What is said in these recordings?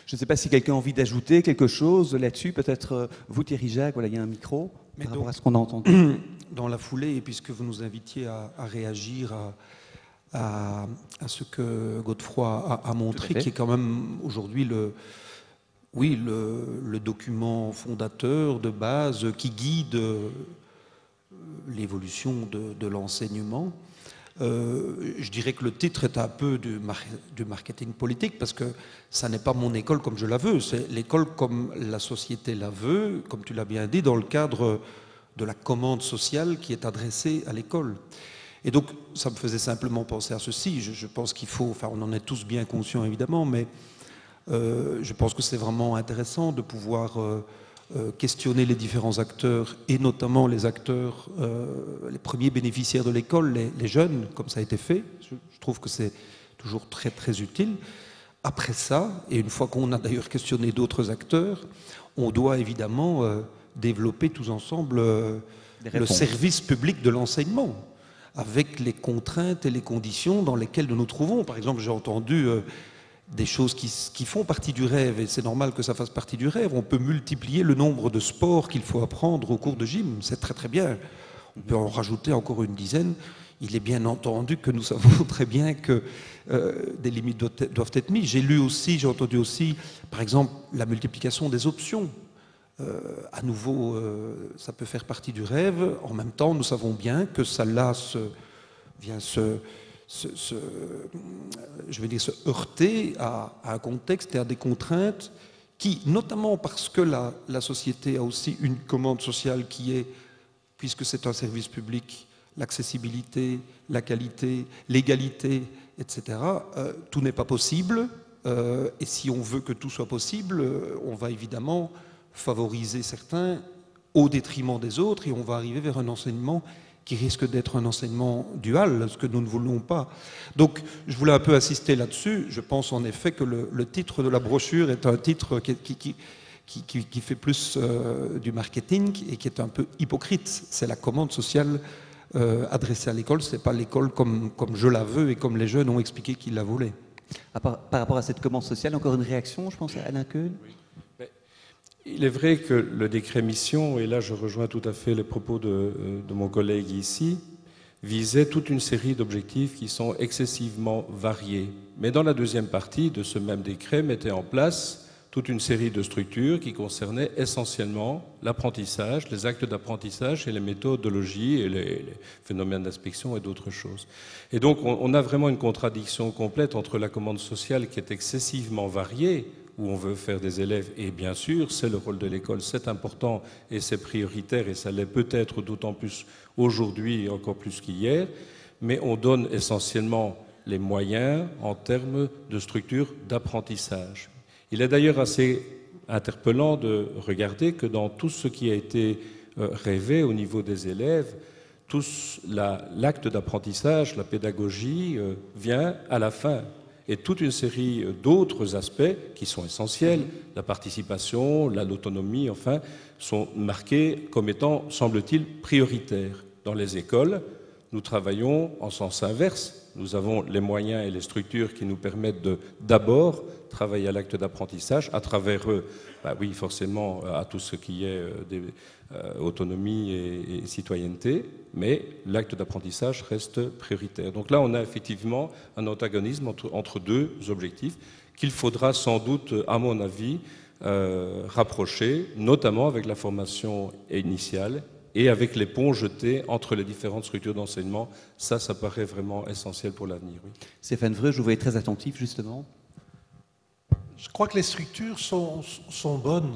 Je ne sais pas si quelqu'un a envie d'ajouter quelque chose là-dessus. Peut-être vous, Thierry Jacques, voilà, il y a un micro Mais par donc, rapport à ce qu'on a entendu. dans la foulée, et puisque vous nous invitiez à réagir à ce que Godefroy a montré, qui est quand même aujourd'hui le document fondateur de base qui guide l'évolution de l'enseignement. Je dirais que le titre est un peu du marketing politique parce que ça n'est pas mon école comme je la veux, c'est l'école comme la société la veut, comme tu l'as bien dit, dans le cadre de la commande sociale qui est adressée à l'école. Et donc, ça me faisait simplement penser à ceci. Je pense qu'il faut, enfin, on en est tous bien conscients évidemment, mais je pense que c'est vraiment intéressant de pouvoir questionner les différents acteurs et notamment les acteurs, les premiers bénéficiaires de l'école, les jeunes, comme ça a été fait. Je trouve que c'est toujours très très utile. Après ça, et une fois qu'on a d'ailleurs questionné d'autres acteurs, on doit évidemment développer tous ensemble le service public de l'enseignement, avec les contraintes et les conditions dans lesquelles nous nous trouvons. Par exemple, j'ai entendu des choses qui font partie du rêve, et c'est normal que ça fasse partie du rêve. On peut multiplier le nombre de sports qu'il faut apprendre au cours de gym, c'est très très bien. On peut en rajouter encore une dizaine. Il est bien entendu que nous savons très bien que des limites doivent être mises. J'ai entendu aussi, par exemple, la multiplication des options. À nouveau, ça peut faire partie du rêve. En même temps, nous savons bien que ça là vient je vais dire, se heurter à un contexte et à des contraintes qui, notamment parce que la société a aussi une commande sociale qui est, puisque c'est un service public, l'accessibilité, la qualité, l'égalité, etc., tout n'est pas possible. Et si on veut que tout soit possible, on va évidemment favoriser certains au détriment des autres, et on va arriver vers un enseignement qui risque d'être un enseignement dual, ce que nous ne voulons pas. Donc, je voulais un peu insister là-dessus. Je pense en effet que le titre de la brochure est un titre qui fait plus du marketing et qui est un peu hypocrite. C'est la commande sociale adressée à l'école. Ce n'est pas l'école comme je la veux et comme les jeunes ont expliqué qu'ils la voulaient. Par rapport à cette commande sociale, encore une réaction, je pense, à Alain Keun. Oui. Il est vrai que le décret mission, et là je rejoins tout à fait les propos de mon collègue ici, visait toute une série d'objectifs qui sont excessivement variés. Mais dans la deuxième partie de ce même décret, mettait en place toute une série de structures qui concernaient essentiellement l'apprentissage, les actes d'apprentissage et les méthodologies et les phénomènes d'inspection et d'autres choses. Et donc on a vraiment une contradiction complète entre la commande sociale qui est excessivement variée, où on veut faire des élèves, et bien sûr, c'est le rôle de l'école, c'est important et c'est prioritaire, et ça l'est peut-être d'autant plus aujourd'hui et encore plus qu'hier, mais on donne essentiellement les moyens en termes de structures d'apprentissage. Il est d'ailleurs assez interpellant de regarder que dans tout ce qui a été rêvé au niveau des élèves, l'acte d'apprentissage, la pédagogie vient à la fin. Et toute une série d'autres aspects qui sont essentiels, la participation, l'autonomie, enfin, sont marqués comme étant, semble-t-il, prioritaires. Dans les écoles, nous travaillons en sens inverse. Nous avons les moyens et les structures qui nous permettent de d'abord travailler à l'acte d'apprentissage, à travers eux, oui, forcément, à tout ce qui est autonomie et citoyenneté, mais l'acte d'apprentissage reste prioritaire. Donc là, on a effectivement un antagonisme entre deux objectifs qu'il faudra sans doute, à mon avis, rapprocher, notamment avec la formation initiale et avec les ponts jetés entre les différentes structures d'enseignement. Ça paraît vraiment essentiel pour l'avenir. Oui. Stéphane Vreux, je vous voyais très attentif, justement. Je crois que les structures sont bonnes.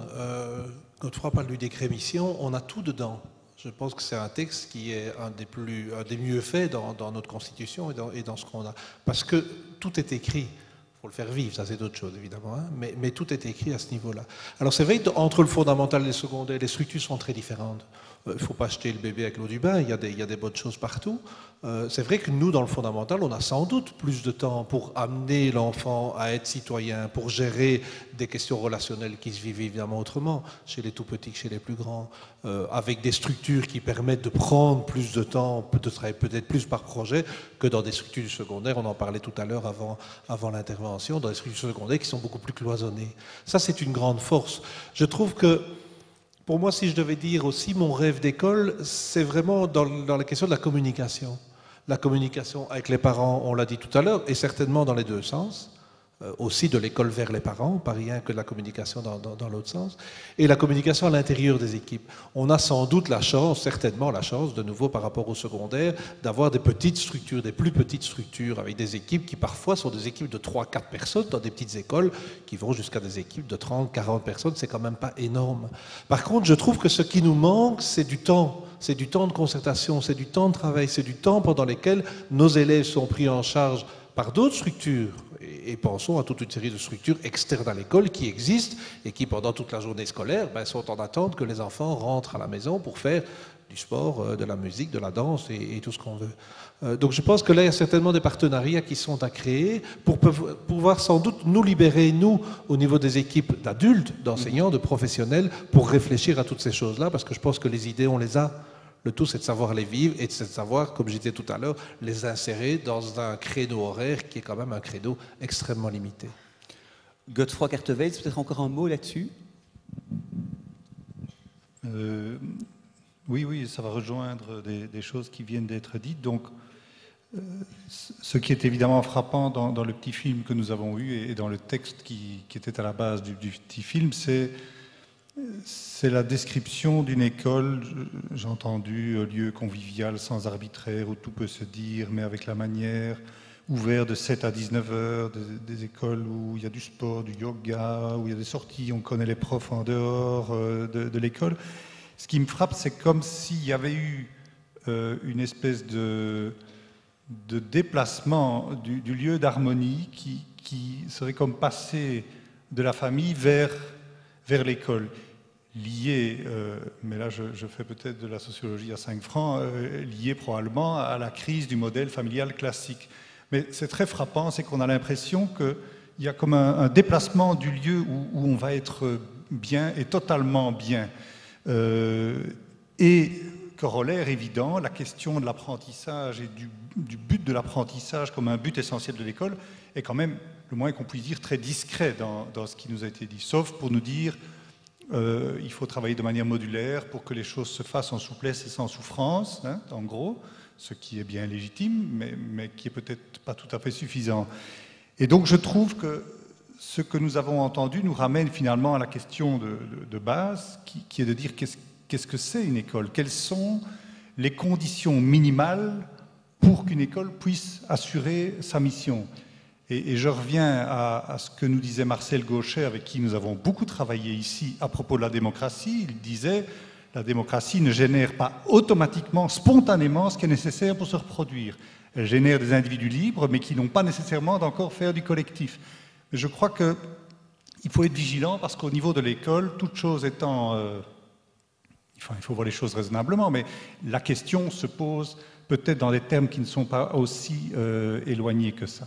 Godefroy parle du décret mission, on a tout dedans. Je pense que c'est un texte qui est un des mieux faits dans notre Constitution et dans ce qu'on a. Parce que tout est écrit. Il faut le faire vivre, ça c'est d'autres choses évidemment, hein, mais tout est écrit à ce niveau-là. Alors c'est vrai qu'entre le fondamental et le secondaire, les structures sont très différentes. Il ne faut pas jeter le bébé avec l'eau du bain, il y a des bonnes choses partout. C'est vrai que nous, dans le fondamental, on a sans doute plus de temps pour amener l'enfant à être citoyen, pour gérer des questions relationnelles qui se vivent évidemment autrement, chez les tout-petits que chez les plus grands, avec des structures qui permettent de prendre plus de temps, de travailler peut-être plus par projet, que dans des structures du secondaire. On en parlait tout à l'heure avant l'intervention. d'intervention dans les structures secondaires qui sont beaucoup plus cloisonnées. Ça, c'est une grande force. Je trouve que, pour moi, si je devais dire aussi mon rêve d'école, c'est vraiment dans la question de la communication. La communication avec les parents, on l'a dit tout à l'heure, et certainement dans les deux sens. Aussi de l'école vers les parents, pas rien que de la communication dans l'autre sens, et la communication à l'intérieur des équipes. On a sans doute la chance, certainement la chance, de nouveau par rapport au secondaire, d'avoir des petites structures, des plus petites structures, avec des équipes qui parfois sont des équipes de 3-4 personnes, dans des petites écoles qui vont jusqu'à des équipes de 30-40 personnes, c'est quand même pas énorme. Par contre, je trouve que ce qui nous manque, c'est du temps. C'est du temps de concertation, c'est du temps de travail, c'est du temps pendant lequel nos élèves sont pris en charge par d'autres structures. Et pensons à toute une série de structures externes à l'école qui existent et qui, pendant toute la journée scolaire, sont en attente que les enfants rentrent à la maison pour faire du sport, de la musique, de la danse et tout ce qu'on veut. Donc je pense que là, il y a certainement des partenariats qui sont à créer pour pouvoir sans doute nous libérer, nous, au niveau des équipes d'adultes, d'enseignants, de professionnels, pour réfléchir à toutes ces choses-là, parce que je pense que les idées, on les a. Le tout, c'est de savoir les vivre et de savoir, comme je disais tout à l'heure, les insérer dans un créneau horaire qui est quand même un créneau extrêmement limité. Godefroy Cartevels, peut-être encore un mot là-dessus? Oui, ça va rejoindre des choses qui viennent d'être dites. Donc, ce qui est évidemment frappant dans le petit film que nous avons eu et dans le texte qui était à la base du petit film, c'est la description d'une école, j'ai entendu, lieu convivial, sans arbitraire, où tout peut se dire, mais avec la manière, ouvert de 7 à 19 heures, des écoles où il y a du sport, du yoga, où il y a des sorties, on connaît les profs en dehors de l'école. Ce qui me frappe, c'est comme s'il y avait eu une espèce de déplacement du lieu d'harmonie qui serait comme passé de la famille vers l'école. Lié, mais là je fais peut-être de la sociologie à 5 francs, lié probablement à la crise du modèle familial classique. Mais c'est très frappant, c'est qu'on a l'impression qu'il y a comme un déplacement du lieu où on va être bien et totalement bien. Et corollaire évident, la question de l'apprentissage et du but de l'apprentissage comme un but essentiel de l'école est quand même, le moins qu'on puisse dire, très discret dans ce qui nous a été dit, sauf pour nous dire il faut travailler de manière modulaire pour que les choses se fassent en souplesse et sans souffrance, hein, en gros, ce qui est bien légitime, mais qui est peut-être pas tout à fait suffisant. Et donc je trouve que ce que nous avons entendu nous ramène finalement à la question de base, qui est de dire qu'est-ce que c'est une école? Quelles sont les conditions minimales pour qu'une école puisse assurer sa mission? Et je reviens à ce que nous disait Marcel Gauchet, avec qui nous avons beaucoup travaillé ici à propos de la démocratie. Il disait « La démocratie ne génère pas automatiquement, spontanément, ce qui est nécessaire pour se reproduire. Elle génère des individus libres, mais qui n'ont pas nécessairement d'encore faire du collectif. » Mais je crois qu'il faut être vigilant, parce qu'au niveau de l'école, toute chose étant... il faut voir les choses raisonnablement, mais la question se pose peut-être dans des termes qui ne sont pas aussi éloignés que ça.